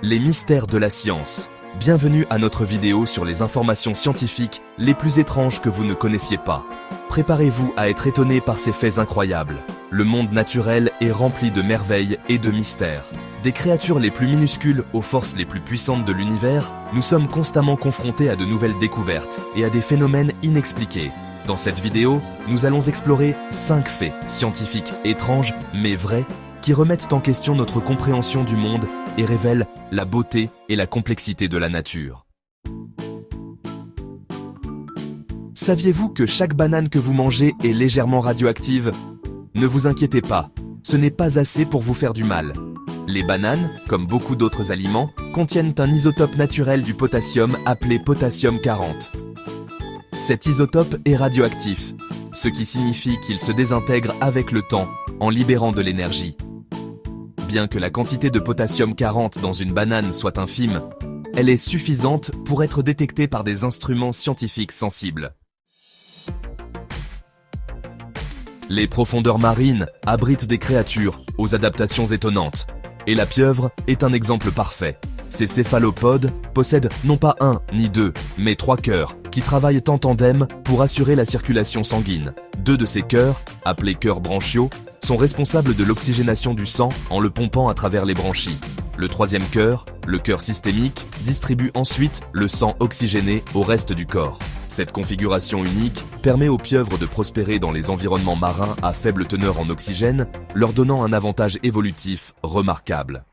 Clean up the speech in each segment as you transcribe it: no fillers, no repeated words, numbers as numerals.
Les mystères de la science. Bienvenue à notre vidéo sur les informations scientifiques les plus étranges que vous ne connaissiez pas. Préparez-vous à être étonné par ces faits incroyables. Le monde naturel est rempli de merveilles et de mystères. Des créatures les plus minuscules aux forces les plus puissantes de l'univers, nous sommes constamment confrontés à de nouvelles découvertes et à des phénomènes inexpliqués. Dans cette vidéo, nous allons explorer 5 faits scientifiques étranges mais vrais qui remettent en question notre compréhension du monde et révèlent la beauté et la complexité de la nature. Saviez-vous que chaque banane que vous mangez est légèrement radioactive? Ne vous inquiétez pas, ce n'est pas assez pour vous faire du mal. Les bananes, comme beaucoup d'autres aliments, contiennent un isotope naturel du potassium appelé potassium 40. Cet isotope est radioactif, ce qui signifie qu'il se désintègre avec le temps, en libérant de l'énergie. Bien que la quantité de potassium 40 dans une banane soit infime, elle est suffisante pour être détectée par des instruments scientifiques sensibles. Les profondeurs marines abritent des créatures aux adaptations étonnantes, et la pieuvre est un exemple parfait. Ces céphalopodes possèdent non pas un ni deux, mais 3 cœurs qui travaillent en tandem pour assurer la circulation sanguine. 2 de ces cœurs, appelés cœurs branchiaux, sont responsables de l'oxygénation du sang en le pompant à travers les branchies. Le 3e cœur, le cœur systémique, distribue ensuite le sang oxygéné au reste du corps. Cette configuration unique permet aux pieuvres de prospérer dans les environnements marins à faible teneur en oxygène, leur donnant un avantage évolutif remarquable.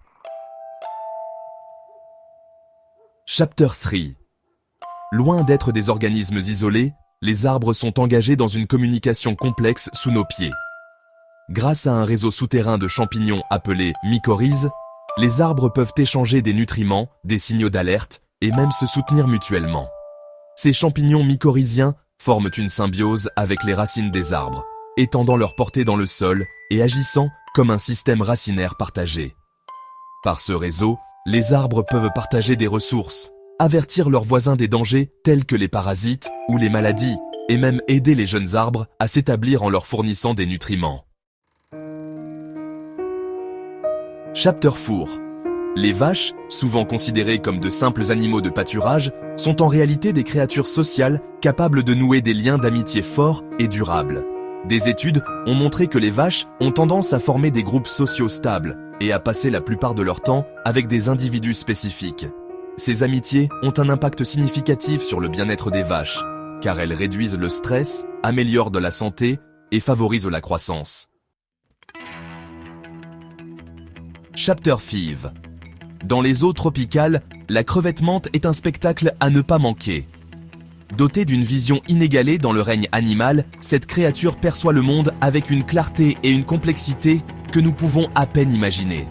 Chapter 3. Loin d'être des organismes isolés, les arbres sont engagés dans une communication complexe sous nos pieds. Grâce à un réseau souterrain de champignons appelé mycorhizes, les arbres peuvent échanger des nutriments, des signaux d'alerte et même se soutenir mutuellement. Ces champignons mycorhiziens forment une symbiose avec les racines des arbres, étendant leur portée dans le sol et agissant comme un système racinaire partagé. Par ce réseau, les arbres peuvent partager des ressources, avertir leurs voisins des dangers tels que les parasites ou les maladies, et même aider les jeunes arbres à s'établir en leur fournissant des nutriments. Chapter 4. Les vaches, souvent considérées comme de simples animaux de pâturage, sont en réalité des créatures sociales capables de nouer des liens d'amitié forts et durables. Des études ont montré que les vaches ont tendance à former des groupes sociaux stables et à passer la plupart de leur temps avec des individus spécifiques. Ces amitiés ont un impact significatif sur le bien-être des vaches, car elles réduisent le stress, améliorent de la santé et favorisent la croissance. Chapter 5. Dans les eaux tropicales, la crevette menthe est un spectacle à ne pas manquer. Dotée d'une vision inégalée dans le règne animal, cette créature perçoit le monde avec une clarté et une complexité que nous pouvons à peine imaginer.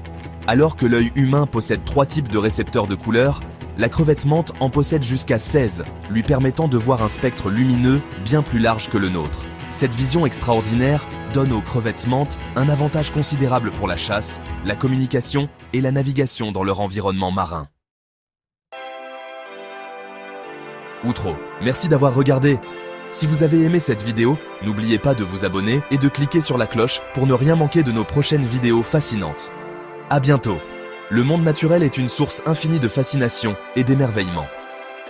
Alors que l'œil humain possède 3 types de récepteurs de couleurs, la crevette menthe en possède jusqu'à 16, lui permettant de voir un spectre lumineux bien plus large que le nôtre. Cette vision extraordinaire donne aux crevettes menthes un avantage considérable pour la chasse, la communication et la navigation dans leur environnement marin. Outro. Merci d'avoir regardé. Si vous avez aimé cette vidéo, n'oubliez pas de vous abonner et de cliquer sur la cloche pour ne rien manquer de nos prochaines vidéos fascinantes. À bientôt. Le monde naturel est une source infinie de fascination et d'émerveillement.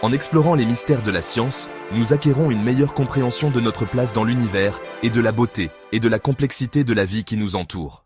En explorant les mystères de la science, nous acquérons une meilleure compréhension de notre place dans l'univers et de la beauté et de la complexité de la vie qui nous entoure.